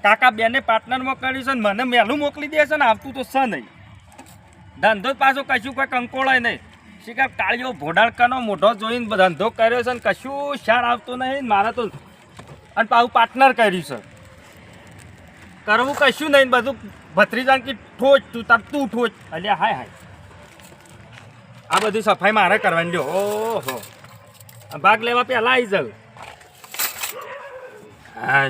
કાકા બેને પાર્ટનરમાં કર્યું છે ને મને મેલું મોકલી દે છે ને આવતું તો છે નહીં ધંધો પાછો કશું કોઈ કંકોળાય નહીં શિકાર કાળીઓ ભોડાળકાનો મોઢો જોઈને ધંધો કર્યો છે ને કશું શાર આવતું નહીં મારે તો અને પાછું પાર્ટનર કર્યું છે કરવું કશું નહીં બધું ભત્રીજાન કે ઠોચ તું તાર તું ઠોચ અલ્યા હાય હાય આ બધી સફાઈ મારે કરવાની લ્યો ઓહો ભાગ લેવા પહેલાં આવી જાવ હા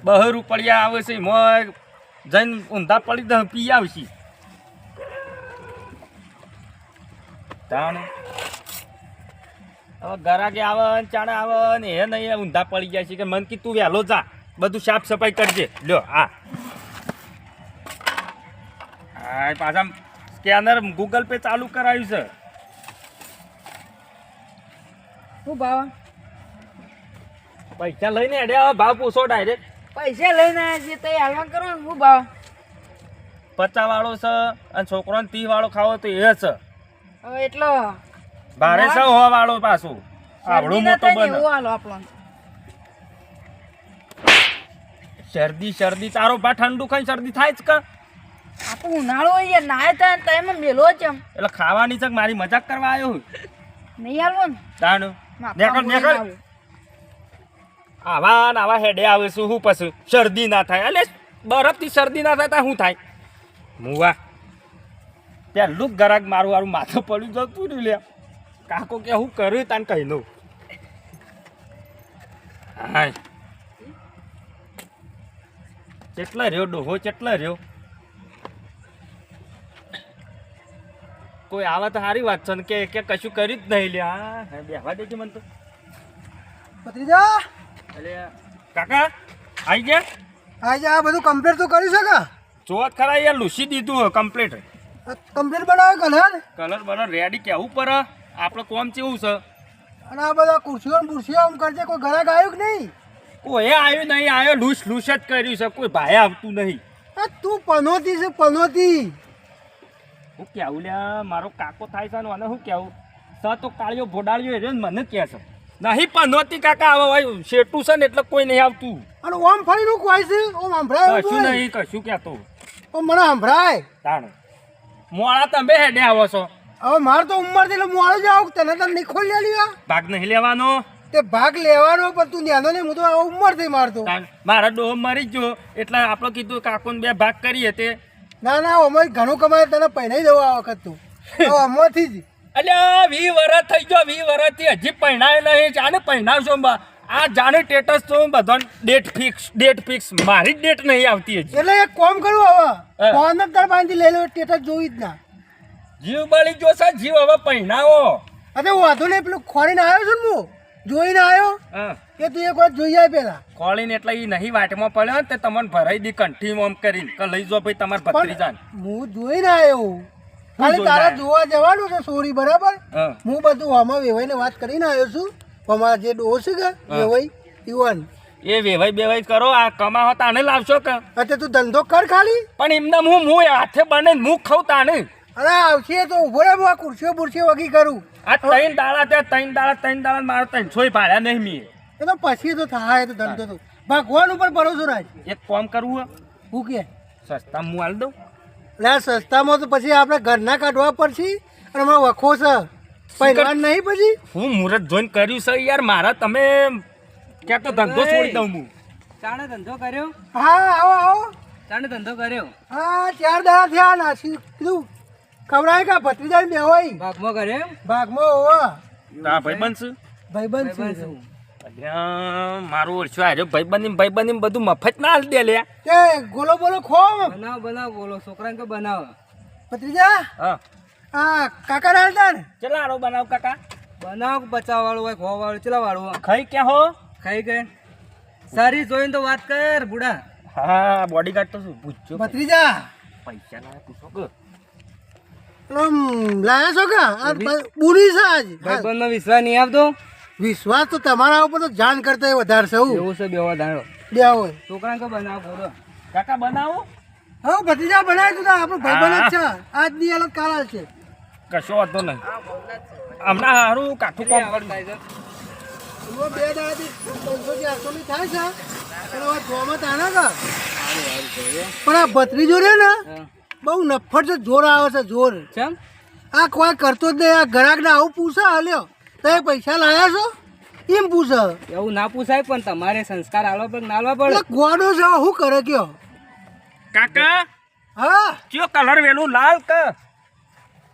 બહુ રૂપિયા આવે છે મોય જઈને ઊંધા પડી દે પી આવશે તાણ હવે ગરાકે આવે ને ચાણે આવે ને એ નહીં ઊંધા પડી જાય છે કે મન કી તું વહેલો જા બધું સાફ સફાઈ કરજે લ્યો હા હા પાછા સ્કેનર ગૂગલ પે ચાલુ કરાવ્યું છે શું ભાવ પૈસા લઈને અડ્યા ભાવ પૂછો ડાયરેક્ટ પૈસા લઈને જે તઈ હાલવા કરો ને શું ભાવ 50 વાળો છે અને છોકરોને 30 વાળો ખાવો તો એ છે હવે એટલો ભારે છે 100 વાળો પાછું આવડું મોટો બને હાલો આપણો શરદી તારો ભા ઠંડુ ખાઈ શરદી થાય જ કે આ તો ઉનાળો હોય નાય તા ટાઈમ મેલો છે એટલે ખાવાની છે મારી મજાક કરવા આવ્યો નહીં હાલવો ને તાણ નેકળ આવા હેડે આવે શું હું પછી શરદી ના થાય એટલે બરફથી શરદી ના થાય શું થાય મુવા પેલું ગરાક મારું વારું માથું પડ્યું જતું રહ્યું લે કાકો કે હું કર્યું તાને કહી દઉં હાય કેટલા રહ્યો ડોહો કેટલા રહ્યો કોઈ આવે તો સારી વાત છે ને કે કશું કર્યું જ નહીં લે હા બેહવા દેજે મને તો ભત્રીજા એટલે કાકા આવી ગયા આજે આ બધું કમ્પ્લીટ તો કરી શકે જોત ખરા યાર લૂસી દીધું કમ્પ્લીટ કમ્પ્લીટ બનાવે કલર બલર રેડી કેવું પર આપણે કોમ કેવું છે અને આ બધા ખુરશીઓ ને બુરશીઓ આમ કરજે કોઈ ઘરાક આવ્યું કે નહીં કોઈ આવ્યું નહીં આવ્યો લૂસ જ કર્યું છે કોઈ ભાઈ આવતું નહીં તું પનોતી છે પનોતી હું કેવું લ્યા મારો કાકો થાય છે ને મને શું કેવું સ તો કાળિયો ભોડાળ્યો એ મને કહે છે નહીં પનોતી કાકા આવે ભાઈ શેટું છે ને એટલે કોઈ નહીં આવતું અને ઓમ ફરીનું કોઈ છે ઓમ સંભળાય કશું નહીં કશું કહેતો ઓમ મને સંભળાય તાણ મોડા તમે હેડે આવો છો હવે મારે તો ઉંમર થી મોડું જ આવું તને તો નહીં ખોલી લેવા ભાગ નહીં લેવાનો તે ભાગ લેવાનો પણ તું ન્યાનો નહીં હું તો ઉંમર થી મારતો મારા ડોહ મરી ગયો એટલે આપણે કીધું કાકોને 2 ભાગ કરીએ તે ના અમારે ઘણું કમાય તને પહેરાઈ દઉં આ વખત તું આમાંથી જ અલ્યા 20 વર્ષ થઈ ગયો 20 વર્ષથી હજી પહેણાયો નહીં જાણે પહેણાવશો આ જાણે સ્ટેટસ તો બધો ડેટ ફિક્સ મારી જ ડેટ નહીં આવતી હજી એટલે એક કામ કરું હવે ફોન જ તાર પાસેથી લઈ લો સ્ટેટસ જોઈ જ ના જીવ બળી જોશે જીવ હવે પહેણાવો અરે વાંધો નહીં પેલું ખોરીને આવ્યો છું ને હું જોઈને આવ્યો કે તું એક વાર જોઈ આય પેલા ખોળીને એટલે એ નહીં વાટમાં પડ્યો ને તે તમને ભરાઈ દી કંઠી ઓમ કરીને કે લઈ જો ભાઈ તમારે ભત્રીજાને હું જોઈને આવ્યો ખાલી તારા જોવા જવાનું છે સોરી બરાબર હું બધું આમાં વેવાઈને વાત કરીને આવ્યો છું અમારા જે ડો છે કે વેવાઈ યુવાન એ વેવાઈ કરો આ કમાવો તાને લાવશો કે એટલે તું ધંધો કર ખાલી પણ એમને હું હાથે બને હું ખાઉં તાને અરે આવશે તો ઉભો રહે હું આ ખુરશીઓ બુરશીઓ વગી કરું આ 3 દાડા ત્યાં 3 દાડા મારો 300 ભાડ્યા નહીં મી એ તો પછી તો થાય તો ધંધો તો ભગવાન ઉપર ભરોસો રાખ એક કામ કરવું હું કે સસ્તા હું હાલ દઉં એટલે સસ્તામાં તો પછી આપણે ઘરના કાઢવા પડશે અને હમણાં વખો છે પહેરવાન નહીં પછી હું મુહૂર્ત જોઈને કર્યું છે યાર મારા તમે ક્યાં તો ધંધો છોડી દઉં હું ચાણે ધંધો કર્યો હા આવો ચાણે ધંધો કર્યો હા 4 દાડા થયા ના કીધું ખવડાય કા ભત્રીજા બે હોય ભાગમાં કર્યો ભાગમાં હોવા હા ભાઈ બનશું ભાઈબંધ છે મારું ઓછું આવ્યો ભાઈબંધી બધું મફત ના હાલ દે લે તે ગોલો બોલો ખો બનાવ બોલો છોકરાને કે બનાવ ભત્રીજા હા કાકા ના ને ચલા આરો બનાવ કાકા બનાવ 50 વાળું હોય 100 વાળું ચલા વાળું ખાઈ ક્યાં હો ખાઈ ગયે સારી જોઈને તો વાત કર બુડા હા બોડીગાર્ડ તો શું પૂછજો ભત્રીજા પૈસા ના પૂછો કે લાયા છો કે બુરી છે આજ ભાઈબંધનો વિશ્વાસ નહીં આવતો વિશ્વાસ તો તમારા ઉપર તો જાણ કરતા વધારે છે એવું છે બેવા દાડો બે હોય છોકરાને કે બનાવ બોલો કાકા બનાવો હા ભત્રીજા બનાવી દીધા આપણો ભાઈબંધ જ છે આજની હાલત કાલ છે કશો વાંધો નહીં હમણાં સારું કાઠું કામ કર્યું એમાં 2 દાડાથી 300-400 ની થાય છે પણ હવે જોવામાં તાના કા પણ આ ભત્રીજો રે ને બહુ નફટ છે, જોર આવે છે જોર. ચમ આ કોઈ કરતો જ નહીં. આ ગ્રાહકને આવું પૂછે હાલ્યો તો એ પૈસા લાયા છો એમ પૂછે. એવું ના પૂછાય પણ તમારે સંસ્કાર આલવા પડે ના આલવા પડે. એટલે ગોડો છે શું કરે કયો? કાકા હા કયો કલર વેલું લાલ કે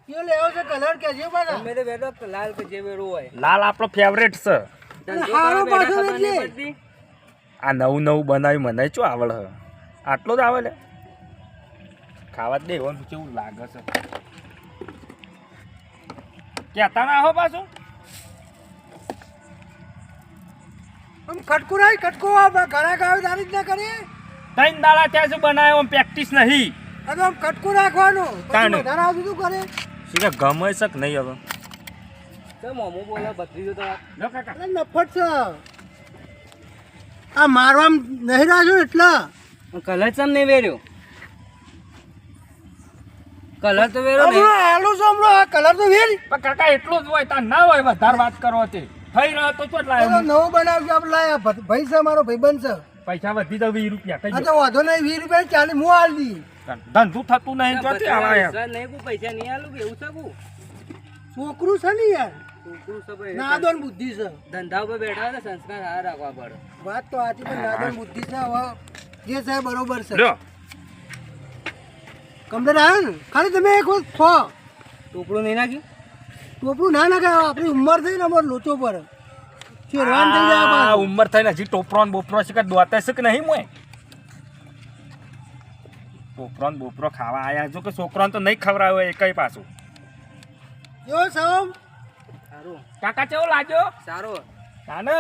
કયો લેવો છે કલર કેજો પાછા. તમે તો બેઠો કે લાલ કે જે વેરું હોય. લાલ આપણો ફેવરેટ છે. ધંધો હારો કરો બેઠા પાછો ખબર નહીં એટલે. પડતી. આ નવું નવું બનાવ્યું મને શું આવડે છે? આટલો જ આવે લે ખાવા જ દે એવાનું કેવું લાગે છે. કહેતા ના હો પાછું આમ ખટકું નહીં ખટકું ગ્રાહક આવે તારી જ ના કરીએ. 3 દાડા ત્યાં શું બનાવ્યો આમ પ્રેક્ટિસ નહીં. આ તો આમ ખટકું રાખવાનું પછી તાણે. વધારે આવતું શું કરે? શું કે ગમે છે કે નહીં હવે? ચમ મોમો બોલે ભત્રીજો તો લો કાકા અરે નફટ છે આ મારવામાં નહીં રાખ્યો એટલા. કલર ચમ નહીં વેર્યો. કલર તો વેરો નહીં. હમણાં આલું છું હમણાં આ કલર તો વેરી પણ કાકા એટલું જ હોય તાર ના હોય વધારે વાત કરો તે થઈ રહ્યો તો ચોટ લાવ્યો નવું બનાવજો આપણે લાયા ભાઈ છે મારો ભાઈબંધ છે. પૈસા વધી તો 20 રૂપિયા આ કઈ તો વાંધો નહીં 20 રૂપિયા 40 હું આલ દી. ધંધું થતું નહીં ચોથી આવા યાર. સર નહીં કોઈ પૈસા નહીં આલું એવું છે કુ. છોકરું છે ને યાર છોકરું છે ભાઈ. નાદોન બુદ્ધિ છે. ધંધા ઉપર બેઠા હોય ને સંસ્કાર સારા રાખવા પડે. વાત તો આથી પણ નાદોન બુદ્ધિ છે. હવે જે છે એ બરોબર છે. લ્યો કમ્પ્લેટ આવ્યો ને ખાલી તમે એક વખત ખો. ટોપડું નહીં નાખ્યું. ટોપરું ના નાખે આપણી ઉંમર થઈ ને અમારે લોચો પર શેરવાન થઈ જાય આ પાછું. ઉંમર થઈને હજી ટોપરો ને બોપરો છે કે દોતે છે કે નહીં મોય ટોપરો ને બોપરો ખાવા આયા જો કે છોકરાને તો નહીં ખવડાવે એ કઈ પાછું. જો સમ સારું કાકા કેવો લાગ્યો? સારો. તાને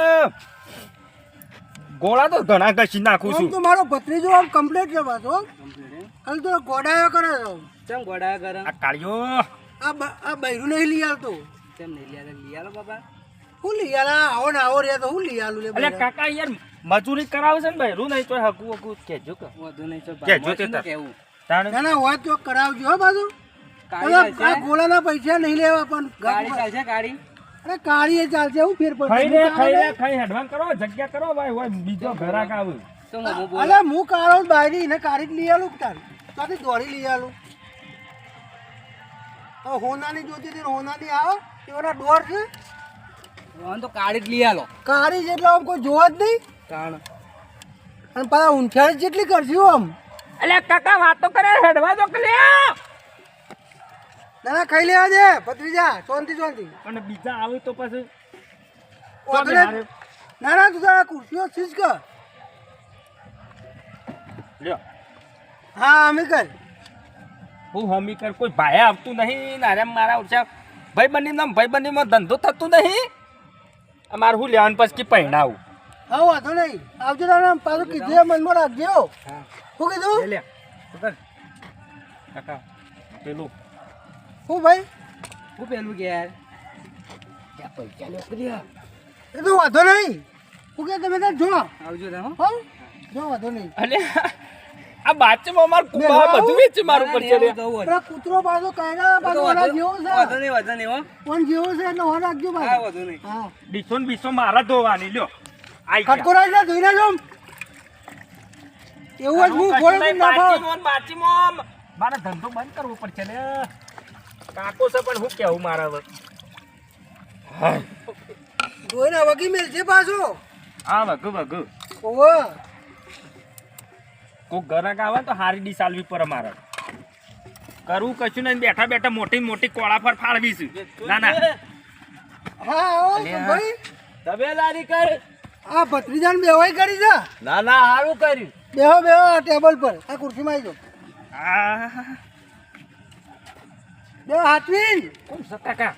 ગોળા તો ઘણા ઘસી નાખું આમ છું. તો મારો ભત્રીજો આમ કમ્પ્લેટ છે પાછો. ખાલી તો ગોડાયો કરે છે. ચમ ગોડા કરે. આ કાળિયો આ બૈરું નહીં લઈ આવતો. ચમ નહીં લઈ આલો બાબા. હું લઈ આલા આવો ને આવો રહ્યા તો હું લઈ આલું લે એટલે બૈરા. કાકા યાર મજૂરી કરાવે છે ને ભાઈ નહીં તો હકું હકું કેજો કે વધુ નહીં તો કે જો તે ભાઈ તાર. કેવું. તાણે ના ના હોય તો કરાવજો હો પાછું. કાળી આ ચાલશે. ગોળાના પૈસા નહીં લેવા પણ કાળી ચાલશે કાળી. અરે કાળી એ ચાલશે હું ફેર ખાઈ લે પડશે. ખાઈ હેડવાન કરો જગ્યા કરો ભાઈ હોય બીજો ઘરાક આવે. તો મોમો બોલે. અલે હું કાળો બાયરી ને કાળી જ લઈ આલું તાર તાથી દોડી લઈ આલું. હવે હોનાની જોતી હતી ને હોનાની આવે એવાના દોર છે. વાહન તો કાળી જ લઈ આલો. કાળી જેટલો આમ કોઈ જોવા જ નહીં. કારણ અને પાછા ઊંચાઈ જેટલી કરશું આમ. એટલે કાકા વાતો કરે હેડવા દો કે લે ના ના ખાઈ લેવા દે ભત્રીજા શાંતિ શાંતિ. અને બીજા આવે તો પછી વાંધો નહીં. ના ના તું તારા ખુરશીઓ શીશ કર. લ્યો હા અમે કર. હું હમી કર કોઈ ભાઈ આવતું નહીં ને અરે મારા ઓછા ભાઈબંધીમાં ધંધો થતું નહીં. અમારે હું લેવાનું પછી પહેણાવું. હા વાંધો નહીં આવજો તારા પાછું કીધું એ મનમાં રાખજો. હા શું કીધું? લે કાકા પેલું શું ભાઈ? હું પેલું કે યાર ક્યાં પૈસા લે પ્રિયા. એ તો વાંધો નહીં. શું કે તમે ત્યાં જો આવજો તમે હો. હો જો વાંધો નહીં. અલે આ બાચમાં અમાર કુબા બધું વેચ મારું પર છે લે. પેલા કૂતરો પાછો કાયદા પાછો ઓલા જેવો વાંધો છે નહીં વાંધો નહીં હો. પણ જેવો છે એટલે હોર રાખજો હા પાછો. વાંધો નહીં. હા બીસો ને બીસો મારા ધોવાની લ્યો આઈ ગયા. ખટકો રાખજો ધોઈ નાખજો. એવું જ હું ગોળ બી નાખો. બાચીમાં મારે ધંધો બંધ કરવો પડશે ને કાકો છે પણ હું કેવું મારા હવે ધોઈને વગી મેલજે પાછો. હા વગુ વગુ ઓહો કોક ગરાક આવે તો હારી ડીશ આલવી પર મારે કરવું કશું નહીં બેઠા બેઠા મોટી મોટી કોળા પર ફાળવીશું. ના ના હા આવો અલ્યા. ભાઈ તબેદારી કર. આ ભત્રીજાને બેવાઈ કરી છે. ના ના સારું કર્યું. બેહો બેહો આ ટેબલ પર આ ખુરશીમાં આવી જાઓ. આ બે હાથવીન કોણ છે કાકા?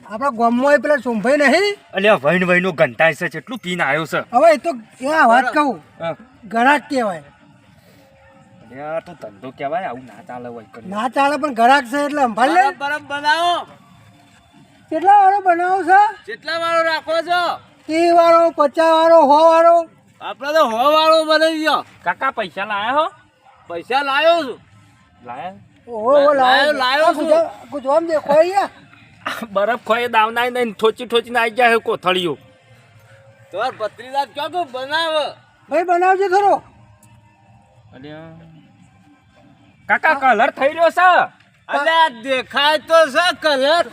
આપણા ગામમાં પેલા સોમભાઈ નહીં. અલ્યા વૈન વૈનો ઘંટાય છે કેટલું પીને આવ્યો છે. હવે એ તો એ વાત કહું હા. ઘરાક કહેવાય. અલ્યા તો ધંધો કહેવાય આવું ના ચાલે હોય કરી. ના ચાલે પણ ઘરાક છે એટલે સંભાળ લે. બરફ બનાવો. કેટલા વાળો બનાવો છે? જેટલા વાળો રાખો છો. 30 વાળો 50 વાળો 100 વાળો. આપણે તો 100 વાળો બનાવી ગયો. કાકા પૈસા લાયા હો? પૈસા લાયો છું. લાયા? ઓહો લાયો છું. ગુજરાત દેખો અહીંયા બરફ ખોય દાવનાય નહીં ઠોચી ઠોચીને આવી જાય કોથળીઓ. તમાર ભત્રીજા ચોક બનાવ. ભાઈ બનાવજે ખરો. કાકા કલર થઈ રહ્યો છે. અલ્યા દેખાય તો છે કલર.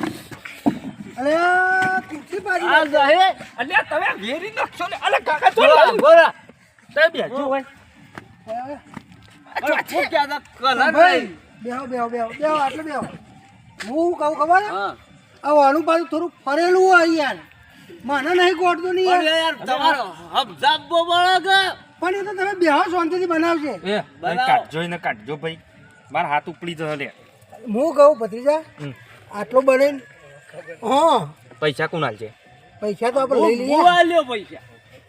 અરે આ કુર્સી પાડી આ જહે અલ્યા તમે વેરી નાખશો ને. અલે કાકા તો બોલા તે બેજો હોય. શું કહેતા કલર ભાઈ નહીં. બેહો આટલે બેહો. હું કહું ખબર હા આ વાળું પાછું થોડું ફરેલું હોય યાર. મને નહીં ગોઠતું નહીં પણ યાર. યાર તમારો હબજાબ બોબળો કે પણ એ તો તમે બેહો શાંતિથી બનાવશે. એ કાઢજો ને કાઢજો ભાઈ. મારા હાથ ઉપડી જશે લે. હું કહું ભત્રીજા આટલો બને હા પૈસા કોણ હાલશે? પૈસા તો આપણે લઈ લઈએ. હું આલ્યો પૈસા.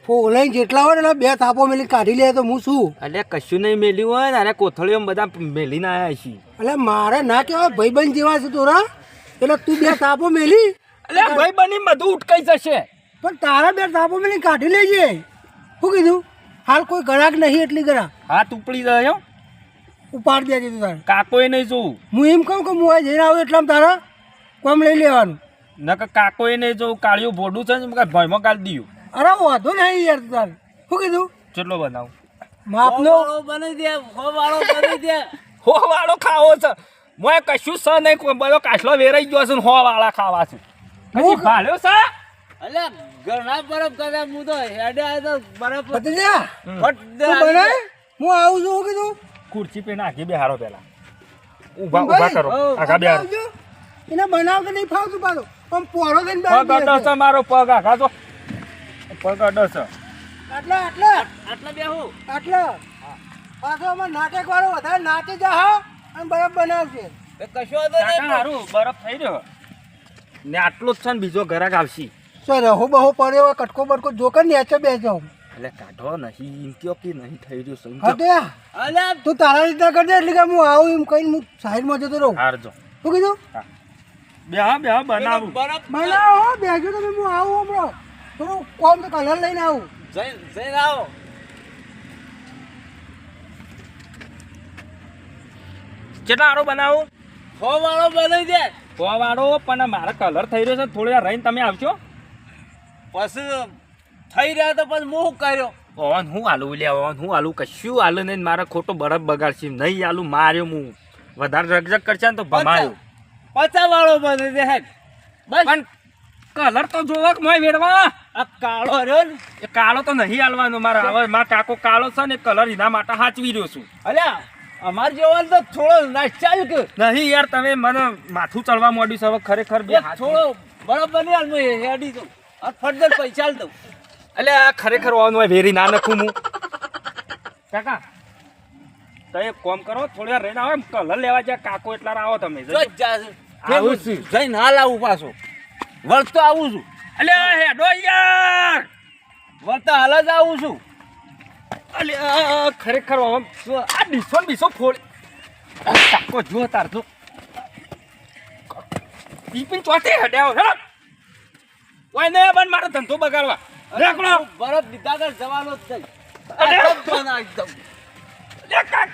ફોલાઈને જેટલા હોય ને એના 2 થાપો મેલી કાઢી લે તો હું શું. અલ્યા કશું નહીં મેલ્યું હોય ને અરે કોથળીઓ બધા મેલીને આવ્યા છીએ. એટલે મારે ના કહેવાય ભાઈબંધ જેવા છે તોરા એટલે તું 2 થાપો મેલી અલ્યા ભાઈ બની બધું ઉટકાઈ જશે. પણ તારા 2 થાપો મેલી કાઢી લેજે. શું કીધું? હાલ કોઈ ગ્રાહક નહીં એટલી ગ્રાહક હાથ ઉપડી જાય. ઉપાડ દેજે તું તારે. કાકોએ નહીં જોવું. હું એમ કહું કે હું આ જઈને આવું એટલામાં તારા કોમ લઈ લેવાનું. નકર કાકોએ નહીં જોવું. કાળિયું ભોડું છે ને ભયમાં કાઢી દીધું. અરે વાંધો નહીં યાર તું તારે. શું કીધું? કેટલો બનાવું? માપનો વાળો બની દે વાળો બની દે. હો વાળો ખાવો છે. મોય કશું છે નહીં. કોઈ બધો કાચલો વેરાઈ ગયો છે ને હો વાળા ખાવા છે. હજી ભાલ્યો છે. અલ્યા ઘણા બરફ કર્યા હું તો હેડે આવ્યો તો બરફ ભત્રીજા ફટ દે તું બને હું આવું છું. શું કીધું? ખુરશી પે નાખી બેહારો પેલા. ઊભા કરો. આગા બેહારો. આવજો. એને બનાવ કે નહીં ફાવતું પાછો પણ પોરો થઈને પગ બેસી અડો છે મારો પગ. આગા તો પગ અડો છે. આટલા બેહું આટલા પાછો અમાર નાટક વાળો વધારે નાચી જા હા અને બરફ બનાવશે. કશો તો કાકા નહીં હારું બરફ થઈ રહ્યો ને આટલો જ છે ને બીજો ઘરાક આવશે. સર રહો બહુ પડ્યો હોય કટકો બટકો જોકર નેચે બેસજો. એટલે કાઢો નહીં ઇન્ત્યો કે નહીં થઈ રહ્યું હા સમજો. તો અલ્યા તું તારા રીતના કરજે એટલે કે હું આવું એમ કહીને હું સાઈડમાં જતો રહું. હારજો. શું કીધું? બે બનાવું. બરફ બનાવો બેસજો તમે હું આવું હમણાં થોડું કોમ તો કલર લઈને આવું. જઈને આવો. કેટલા હારો બનાવું? વાળો બની દે વાળો પણ મારે કલર થઈ રહ્યો છે. થોડી વાર રહીને તમે આવશો. પછી થઈ રહ્યા તો પછી હું કર્યો. ઓન હું આલું લે ઓન હું આલું કશું આલું નહીં. મારે ખોટો બરફ બગાડશે નહીં. આલું માર્યો હું. વધારે રગજગ કરશે ને તો ભમાયો. 50 વાળો બની દે હેડ બસ. પણ કલર તો જોવો કે મોય વેડવા. આ કાળો રહ્યો ને એ કાળો તો નહીં હાલવાનો મારે. હવે મારા કાકો કાળો છે ને કલર એના માટે હાચવી રહ્યો છું. અલ્યા અમાર જેવો તો થોડો નાશ ચાલ કે નહીં યાર તમે મને માથું ચડવા માંડ્યું છે હવે ખરેખર. બે હાથ થોડો બરાબર નહીં હાલ હું હેડી દઉં આ ફરજર પૈસા આલ દઉં. એટલે આ ખરેખર ઓન હોય વેરી ના નખું હું. કાકા તો એક કોમ કરો થોડી વાર રહીને આવે કલર લેવા જાય કાકો એટલા આવો તમે. જો જ જાશે. આવું છું. જઈને હાલ આવું પાછો વળતો આવું છું. અલે હેડો યાર. વળતા હાલ જ આવું છું. અલે ખરેખર આમ આ ડીસો ને બીસો ફોડ. કાકો જો તાર જો ટીપીન ચોથી હડ્યાઓ હે. ઓય ને બન મારો ધંધો બગાડવા. રાખલો બરફ દીધા કર જવાનો જ થઈ. અરે! આ સબ બના એકદમ. લે કાક.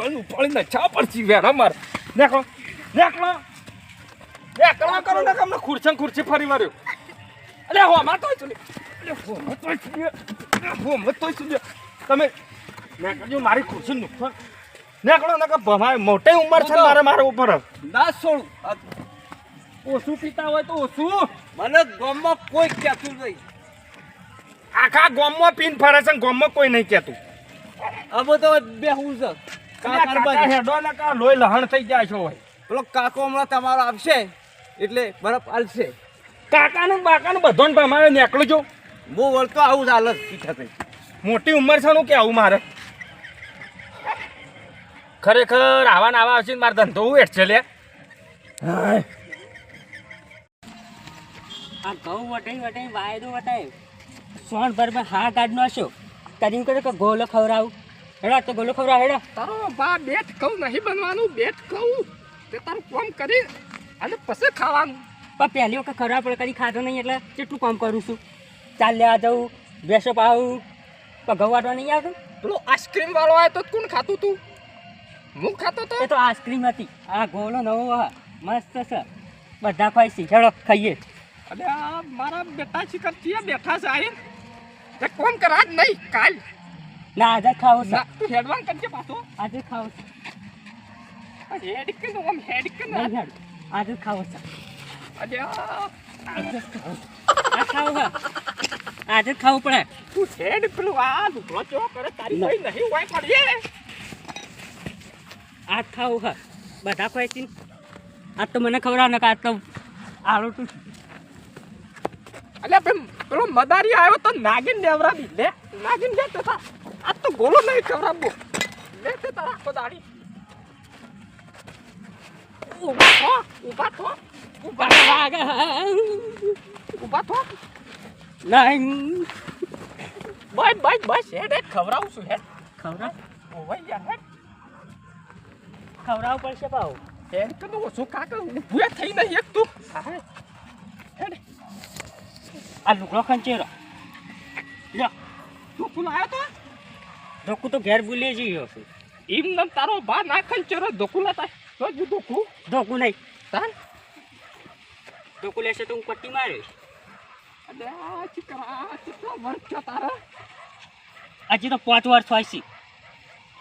અલે ઉપાડી નચા પડતી વેરા માર. દેખો દેખલો દેખલો કરો ને કમને ખુરશી ફરી વાર્યો. અલે હો માં તોય ચલે. અલે હો માં તોય ચલે. હો માં તોય ચલે. તમે ને કજો મારી ખુરશી નુકસાન નેકળો ને કે ભમાય મોટી ઉંમર છે મારે મારા ઉપર. ના છોડું. ઓછું પીતા હોય તો ઓછું. મને ગામમાં કોઈ કહેતું નહીં. આખા ગામમાં પીન ફરે છે ગામમાં કોઈ નહીં કહેતું. હવે તો બેહું છે. કાકા હેડો ને કા લોહી લહણ થઈ જાય છો હોય. પેલો કાકો હમણાં તમારો આવશે એટલે બરફ આલશે. કાકા ને બાકા ને બધો ને ભમાયો નેકળો જો. હું વળતો આવું જ હાલ જ પીઠા થઈ. મોટી ઉંમર છે નું કે આવું મારે. ખરેખર આવા ને આવા આવશે ને મારે ધંધો હું એટ છે લે. આ ઘઉં વટાઈ વાયદો વટાય સોન ભર હા કાઢનો હશો કરીને કહે કે ગોલો ખવડાવું. હેડા તો ગોલો ખવડાવ હેડા. તારો બા બેટ કહું નહીં બનવાનું. બેટ કહું તે તારું કામ કરી અને પછી ખાવાનું. પણ પહેલી વખત ખવડાવ પડે કદી ખાધો નહીં એટલે કેટલું કામ કરું છું. ચાલ લેવા જવું બેસો પાવું પણ ઘઉં વાટવા નહીં આવતું. પેલો આઈસ્ક્રીમ વાળો આવ્યો તો કોણ ખાતું તું? હું ખાતો તો. એ તો આઈસ્ક્રીમ હતી. આ ગોલો નવો હા મસ્ત છે. બધા ખાઈશી હેડો ખાઈએ. અરે આ મારા બેટા શિખર ચિયા બેઠા છે આઈને તે કોમ કરા જ નહીં કાલ ના આજે ખાવો છે. ના તું હેડવાન કરજે પાછો આજે ખાવો છે. હેડ કે નો આમ હેડ કે ના નહીં હેડ. આજે ખાવો છે. અરે આજે ખાવો. આ ખાવો છે. આજે જ ખાવું પડે. તું હેડ પેલું આ લુગડો ચો કરે તારી કોઈ નહીં હોય પડીએ આ જ ખાવું છે. બધા ખાઈશી. આજ તો મને ખબર ને કે આજ તો આલુ તું અલ્યા પેલો મદારી આવ્યો તો નાગીન દેવરાવી લે નાગીન લે તો આ તો ગોળો નહીં ખવરાબો લે તે તારા આખો દાડી ઊભા થો નહીં બસ હેડ ખવરાવું છું હેડ ખવડાવ ઓય યાર હેડ ખવડાવવું પડશે ભાવ. હેડ તો ઓછું કાકા ઊભું થઈ નહીં એક તું હેડ આ લુગડો ખંચેરો લ્યો. તું કોણ આવ્યો તો ધોકું તો ઘેર ભૂલી જઈએ છે. એમ નમ તારો બા નાખન ચરો ધોકું લેતા તો જ ધોકું ધોકું નહીં. તાન ધોકું લેશે તો હું પટ્ટી મારીશ. અરે આ ચિકરા કેટલો વર્ષ થયો તારા હજી તો 5 વર્ષ થાય છે.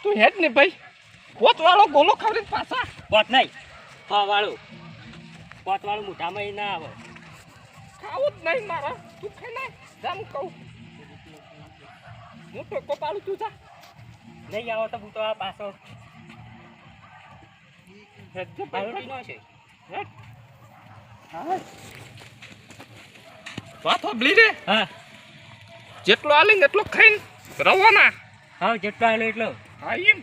તું હેડ ને ભાઈ પોત વાળો ગોલો ખવડીને પાછા 5 નહીં 6 વાળું 5 વાળું મોઢામાં ય ના આવે. ખાવું જ નહીં મારા તું ખાઈ નાખ જામ કહું હું તો કપાળું તું જા નહીં આવો તો હું તો આ પાછો હેડ જે પાવડી નો છે. હેડ હા વાત હોબલી રે હા જેટલો આલી ને એટલો ખાઈને રવાના હા જેટલો આવેલો એટલો. હા એમ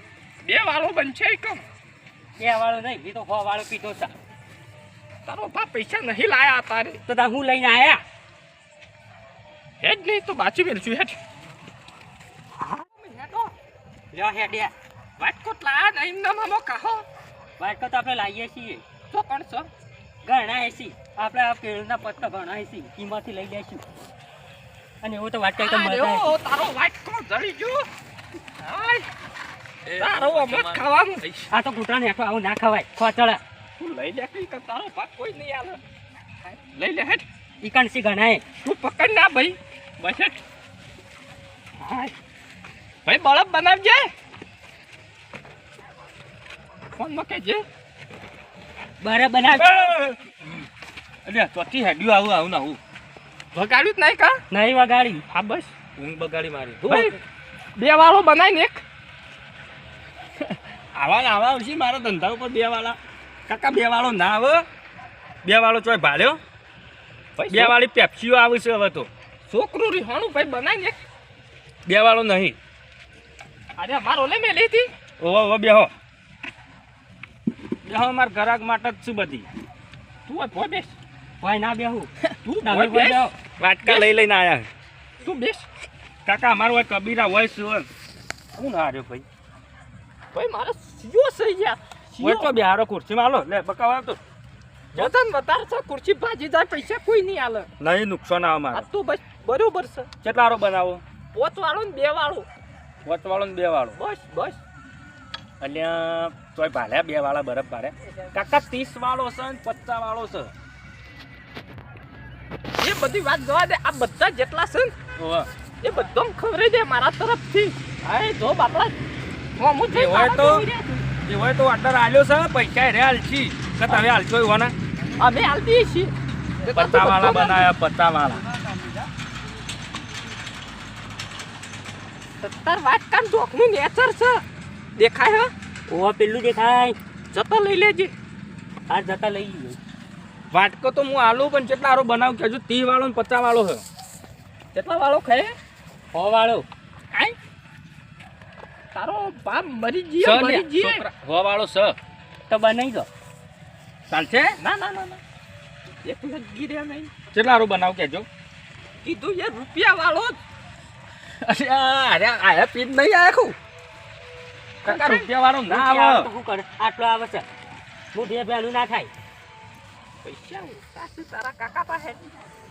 2 વાળો બનશે કમ 2 વાળો નહીં એ તો 6 વાળો પીધો છે. તારો બા પૈસા નહીં લાયા તારે તો તા હું લઈને આયા. હેડ નહીં તો બાચી મેળશું હેડ હેડો લ્યો હેડ્યા. વાટકોટ લાયા નહીં ના મામો કહો વાટકો તો આપણે લાવીએ છીએ. તો પણ છો ગણાય છે આપણે આ કેળના પત્તા ગણાય છે એમાંથી લઈ લઈશું. અને એવું તો વાટકા તો મળે. ઓ તારો વાટકો જળી ગયો હાય તારો મત ખાવાનું આ તો ઘૂંટણ હેઠો આવું ના ખવાય. ખોચડા તું લઈ લે કઈ તારો ભાગ કોઈ નહીં આલે લઈ લે હેડ ઈકણસી ગણાય. તું પકડ ના ભાઈ બસ હેડ હાય ભાઈ બળદ બનાવજે ફોન માં કહેજે બરાબર બનાવ. અરે ચોથી હેડ્યું આવું ના આવું વગાડ્યું જ નહીં કા નહીં વગાડી. હા બસ ઊંઘ બગાડી મારી. ભાઈ 2 વાળો બનાવીને એક આવા આવશે મારા ધંધા ઉપર 2 વાળા. કાકા 2 વાળો ના આવે. 2 વાળો ચોય ભાડ્યો. 2 વાળી પેપ્સીઓ આવે છે હવે તો. છોકરું રીહાણું ભાઈ બનાવીને એક 2 વાળો નહીં. અરે મારો લે મેં લીધી ઓવો બેહો બેહો મારા ઘરાક માટે જ છું બધી. તું હોય ભોય બેસ ભાઈ ના બેહું. તું તમે ભોય ભાઈ બેસ જાઓ. વાટકા લઈને આયા. તું બેસ કાકા અમારું હોય કબીરા હોય શું શું ના હાર્યો ભાઈ. ભાઈ મારે સીઓ સહી યાર હોય તો બિહારો ખુરશીમાં આલો લે બકાવા તો વજન વધારે છે ખુરશી ભાજી જાય પૈસા કોઈ નહીં આલે નહીં નુકસાન આવે આ મારે. તો બસ બરોબર છે કેટલા વાળો બનાવો. 5 વાળો ને 2 વાળો વચ વાળો ને 2 વાળો. બસ બસ અલ્યા તોય ભાલ્યા 2 વાળા બરફ ભારે. કાકા 30 વાળો છે ને 50 વાળો છે. એ બધી વાત જવા દે આ બધા જેટલા છે ને ઓવા એ બધો ખબર દે મારા તરફથી હાય જો બાપડા હું એ હોય તો એ હોય તો ઓર્ડર આલ્યો છે પૈસા રે આલછી કે તમે આલશો એવાના. અમે આલતી છીએ પત્તા વાળા બનાયા પત્તા વાળા. 70 વાત કામ ચોકનું નેચર છે દેખાય હે ઓવા પેલું દેખાય. જતો લઈ લેજે આ જતા લઈ લઈએ. વાટકો તો હું આલું પણ કેટલા હારો બનાવું કે હજુ 30 વાળો ને 50 વાળો છે. કેટલા વાળો ખાય 6 વાળો. આય તારો બાપ મરી સ ગયો લે, મરી ગયો છોકરા, હો વાળો છે. તો બનાવી દો. ચાલશે. ના ના ના ના એક મિનિટ ગીર્યા નહીં કેટલા હારો બનાવું કેજો. કીધું યાર રૂપિયા વાળો જ અરે આયા પીન નહીં આખું. કાકા રૂપિયા વાળો ના રૂપિયા આવે આવે. તો શું કરે? આટલો આવે છે. મોઢે પહેલું ના થાય. પૈસા સાસુ તારા કાકા પાસે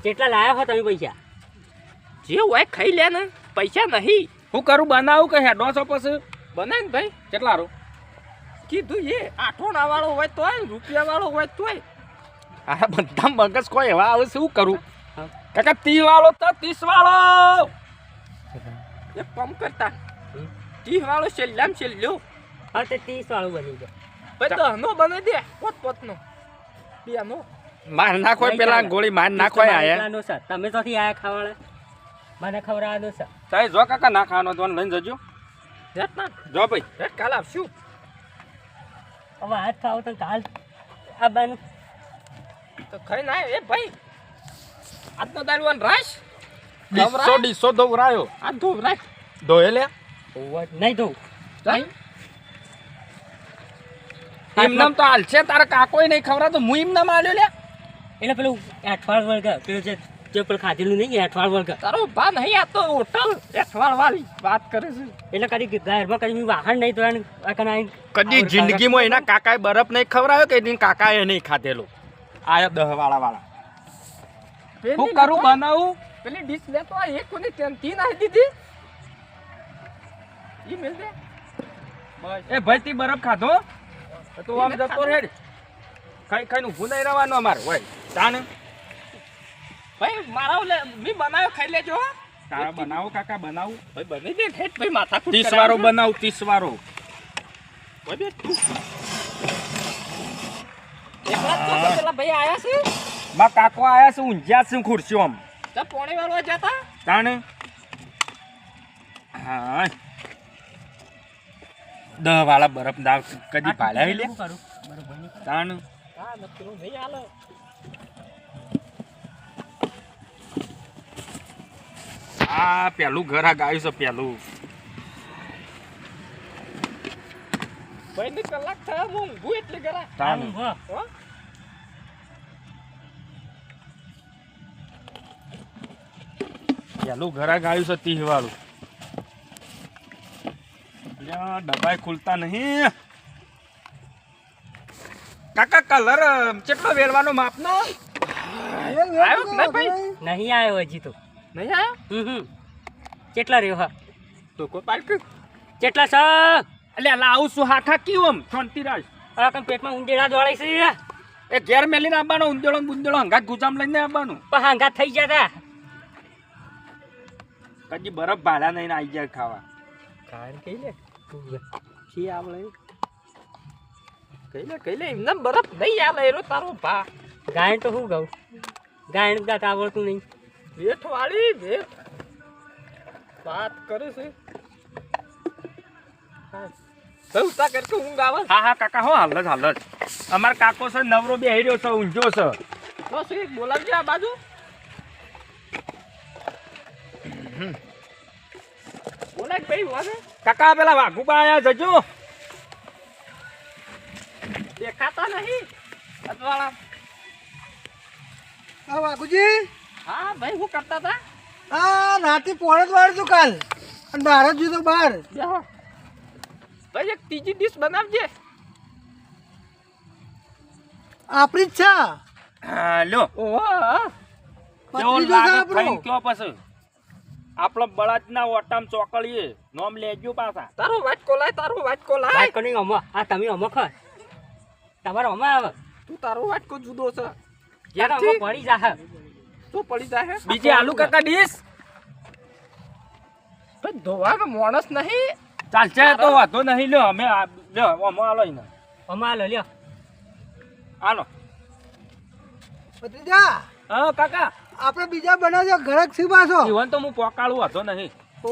કેટલા લાયા હો તમે પૈસા? જે હોય ખાઈ લે ને પૈસા નહીં હું કરું બનાવું કે હેડો છો પછી બનાય ને ભાઈ કેટલા હારો. કીધું એ 8 વાળો હોય તોય રૂપિયા વાળો હોય તોય આ બધા મગજ કોઈ એવા આવે શું કરું હા. કાકા 30 વાળો તો 30 વાળો એક કામ કરતા 30 વાળો છેલ્લામ છેલ્લો હા તે 30 વાળું બની ગયો ભાઈ તો હનો બને દે પોતનો બેનો માર નાખો પેલા ગોળી માર નાખો આયા એકલાનો છે તમે તોથી આયા ખાવાળા મને ખવડાવવાનો છે તાય જો કાકા ના ખાવાનો તો લઈને જજો હેટ ના જો ભાઈ હેટ કાલ આપશું હવે હાથ ખાવ તો કાલ આ બાનું તો ખાઈ ના એ ભાઈ આજનો દારૂવાન રાશ ડીસો દોવરાયો આ દોવરાય દોહે લે નહીં દઉં એમ નામ તો હાલ છે તારા કાકોય નહીં ખવડાવતો હું એમ નામ આલ્યો લે એટલે પેલું અઠવાડ વર્ગ પેલું જે પેલું ખાધેલું નહીં અઠવાડ વર્ગ તારો બા નહીં આ તો હોટલ એઠવાડ વાળી વાત કરે છે એટલે કદી ઘરમાં કદી વાહન નહીં તો કદી જિંદગીમાં એના કાકાએ બરફ નહીં ખવડાવ્યો કે એની કાકાએ નહીં ખાધેલો આયા 10 વાળા હું કરું બનાવું પેલી ડીશ લેતો આ એક કોની 3 આવી દીધી ઈ મેલ દે એ ભાઈ તી બરફ ખાધો તો આમ જતો રેડ ખાઈને ઊભું નહીં રહેવાનું અમારે હોય તાને ભાઈ મારા મી બનાવ્યો ખાઈ લેજો તારા બનાવો કાકા બનાવું ભાઈ બની દે ખેત ભાઈ માથા 30 વાળો બનાવ 30 વાળો ભાઈ તું એકલા તો પેલા ભાઈ આયા છે માં કાકો આયા છે ઊંઝ્યા છે ખુરશીઓ આમ તો પોણી વાળવા જતા તાણે હા 10 વાળા બરફ દાવ કદી પાડ્યા લે તાણ હા નકરું નહીં આલો આ પેલું ઘર આ ગાયું છે પેલું ભાઈ ની કલાક થયા હું ઊંઘું એટલે ઘરા તાણ પેલું ઘર આ ગાયું છે 30 વાળું ડબ્બા ખુલતા નહીં કાકા કલર કેટલો વેલવાનો માપનો આવ્યો કે નહીં ભાઈ નહીં આવ્યો હજી તો નહીં આવ્યો કેટલા રહ્યો હા તો કોઈ પાક કેટલા છે એટલે લાવું છું હાખા કેવું શાંતિ રાજ આ પેટમાં ઊંધેડા દોડાય છે એ ઘેર મેલીને આવવાનો ઊંધેડો બુંદેડો હંગાત ગુજામ લઈને આવવાનું પણ હાંગા થઈ જતા કદી બરફ ભાડા નહીં આવી જાય ખાવા કારણ કઈ લે છી આવલે કઈ લે એમને બરફ નહીં આવે એરો તારો ભા ગાયન તો હું ગઉં ગાયન ગાત આવડતું નહીં વેઠ વાળી વેઠ વાત કરે છે સૌતા કરકે ઊંઘ આવે હા હા કાકા હો હાલ જ અમાર કાકો છે નવરો બેહી રહ્યો છે ઊંઝો છે બસ એક બોલાવજે આ બાજુ બોલાય ભાઈ વાગે કાકા પેલા વાઘુબા આયા જજો દેખાતા નહીં અતવાળા હા વાઘુજી હા ભાઈ હું કરતા હતા હા રાતે પોણે જ વાળું કાલ અને બહાર જ જોતો બહાર બેહો ભાઈ એક ત્રીજી ડીશ બનાવજે આપણી જ છે હા લ્યો ઓહો પતરી જો છે આપણો કયો પછી આપણો બળાજના ઓટામ ચોકડીએ નોમ લેજો પાછા તારો વાટકો લાય ભાઈ કોની અમો આ તમે અમો ખા તમારો અમો આવે તું તારો વાટકો જુદો છે યાર અમો પડી જાહે તો પડી જાય બીજી આલુ કાકા ડીશ ભાઈ ધોવાનો માણસ નહીં ચાલશે તો વાંધો નહીં લ્યો અમે લ્યો અમો આલો ને અમો આલો લ્યો આલો ભત્રીજા હા કાકા આપણે બીજા બનાવજો ઘરક છે પાછો જીવન તો હું પોકાળું વાંધો નહીં ઓ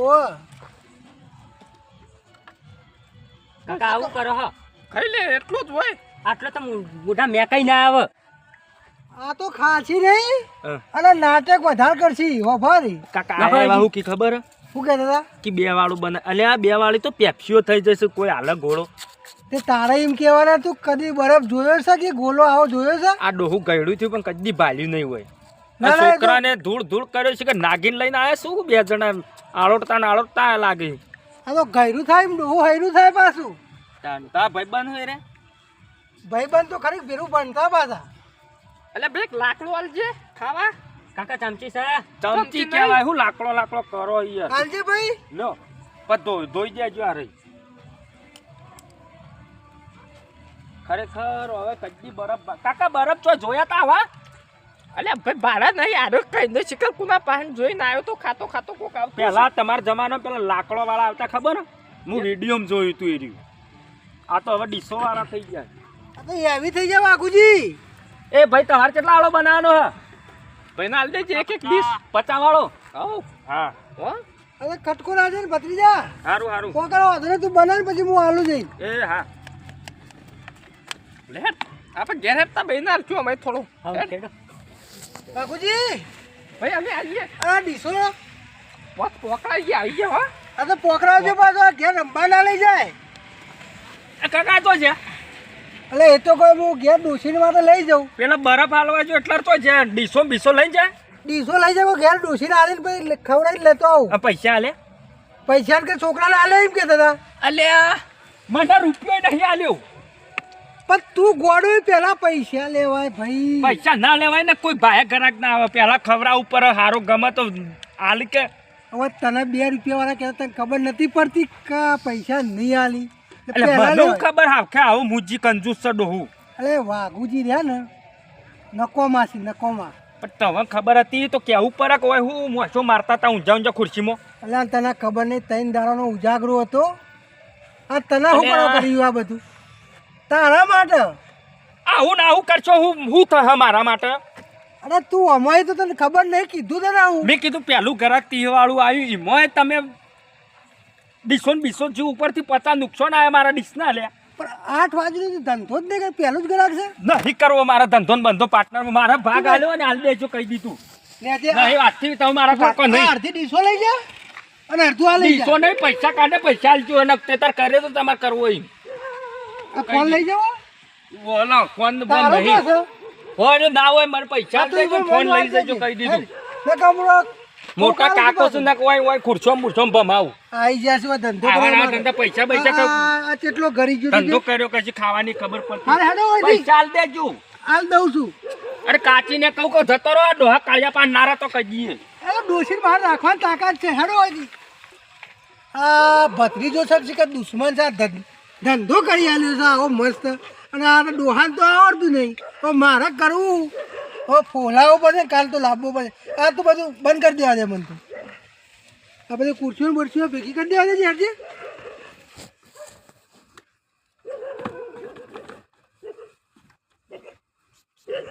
કાકા આવું કરો હો ખાઈ લે એટલું જ હોય આટલો તો મોઢા મેકાઈ ના આવે આ તો ખાસી નહીં અને નાટક વધારે કરશી હોભારી કાકા આ હું કી ખબર શું કહેતા હતા કે 2 વાળું બને એટલે આ 2 વાળી તો પેપ્સીઓ થઈ જશે કોઈ હાલે ઘોડો તે તારે એમ કહેવાના તું કદી બરફ જોયો છે કે ગોલો આવો જોયો છે આ ડોહું ગયડું થયું પણ કદી ભાલ્યું નહીં હોય ના, ના, છોકરાને ધૂળ કર્યો છે કે નાગીન લઈને આયા શું 2 જણા આળોટતા લાગે આ તો ગયરું થાય એમ ડોહું હૈરું થાય પાછું તા ભાઈ બંધ હોય રે ભાઈબંધ તો ખરી ભેરું બનતા પાછા એટલે બેક લાકડું આલજે ખાવા કાકા ચમચી છે ચમચી કહેવાય હું લાકડો કરો યાર હાલજે ભાઈ લો પણ ધોઈ દેજો આ રહી ખરેખર હવે કચ્છી બરફ કાકા બરફ તો જોયા તા હવા અલ્યા ભાઈ ભાડા નહીં આરો કઈ નહીં શિકર કુના પાસે જોઈને આવ્યો તો ખાતો ખાતો કોક આવતો પેલા તમારા જમાનામાં પેલા લાકડો વાળા આવતા ખબર ને હું વિડીયોમાં જોયું તું એ રહ્યું આ તો હવે ડીસો વાળા થઈ ગયા આ તો એવી થઈ જાય વાઘુજી. એ ભાઈ તમારે કેટલા વાળો બનાવવાનો હે ભાઈ ના દેજે એક એક 50 વાળો હા હો હવે કટકો રાજે ને ભત્રીજા સારું સારું કોક વાંધો તું બનાવ પછી હું આલું જઈ. એ હા લે આપણે ઘેર હેડતા ભાઈ ના છું અમે થોડો વાઘુજી ભાઈ અમે આવીએ આ ડીસો પોકડાઈ ગયા આવી ગયા હો આ તો પોકરાવજો પાછો ઘેર રંબા ના લઈ જાય. કાકા તો છે એટલે એ તો કોઈ હું ઘેર ડોસીને માટે લઈ જાઉં. પેલા બરફ હાલવા જો એટલે તો છે ડીસો બીસો લઈ જાય ડીસો લઈ જાવ ઘેર ડોસીને આલીને પછી ખવડાવીને લેતો આવું. આ પૈસા હાલે પૈસા કે છોકરાને આલે એમ કહેતા હતા. અલ્યા મને રૂપિયો નહીં આલ્યો પણ તું ગોળો પેલા પૈસા લેવાય ભાઈ. પૈસા ના લેવાય ને કોઈ ભાઈ ગ્રાહક ના આવે પેલા ખવરા ઉપર હારો ગમે તો આલી કે હવે તને 2 રૂપિયા વાળા કહેતા તને ખબર નથી પડતી કે પૈસા નહીં આલી એટલે મને ખબર હાવ કે આવું મુજી કંજૂસ છે ડોહું અરે વાઘુજી રહ્યા ને નકોમાં છે નકોમાં. પણ તમને ખબર હતી તો કેવું પરક હોય હું મોસો મારતા હતા ઊંઝા ઊંઝા ખુરશીમાં એટલે તને ખબર નહીં 3 દાડાનો ઉજાગરો હતો આ તને શું કરો કર્યું આ બધું તારા માટે. આવું ને આવું કરશો હું થશે મારા માટે અરે તું અમાય તો તને ખબર નહીં કીધું તને આવું. મેં કીધું પેલું ગ્રાહક વાળું આવ્યું એમાં તમે ડીસો ને બીસો જે ઉપરથી 50 નુકસાન આવ્યા મારા ડીશના લે પણ 8 વાગ્યાનો ધંધો જ નહીં પહેલું જ ગ્રાહક છે. નહીં કરવો મારા ધંધો ને બંધો પાર્ટનર મારા ભાગ આલ્યો ને હાલ દેજો કહી દીધું નહીં આજથી તમે મારા કાકો નહીં અડધી ડીસો લઈ જા અને અડધું આ લઈ ડીસો જા. નહીં પૈસા કાઢે પૈસા આલજો અને તાર કરે તો તમારે કરવો એમ આ ફોન લઈ જાઓ. બોલો ફોન તારો બંધ નહીં ક્યાં છે? ફોન ના હોય મારે પૈસા આ તો દેજો એમાં ફોન ફોન લઈ જજો વાંચે કહી દીધું ને કમરો મોટા કાકો છે ને કોઈ હોય ખુરશો મુરશો ભમાવું આઈ જશે ધંધો આવા કરવા ના માટે. ધંધા પૈસા પૈસા આ કેટલો ઘરી ગયો ધંધો કર્યો કશી ખાવાની ખબર હારે પડતી હેડો હોય પૈસા આલ દેજો હાલ દઉં છું. અરે કાચીને કહું કહું જતો રહો ડોહા કાળિયા પાન નારા તો કહી દઈએ એ ડોશી બહાર રાખવાની તાકાત છે હેડો હોય આ ભત્રીજો છે કે દુશ્મન છે ધંધો કરી આલ્યો છે આવો મસ્ત અને આ ડોહાન તો આવડતું નહીં તો મારે કરવું હવે ફોલાવો પડે કાલ તો લાવવો પડે આ તો બધું બંધ કરી દેવા દે મને તો આ બધી ખુરશીઓ બુરશીઓ ભેગી કરી દેવા દે યાર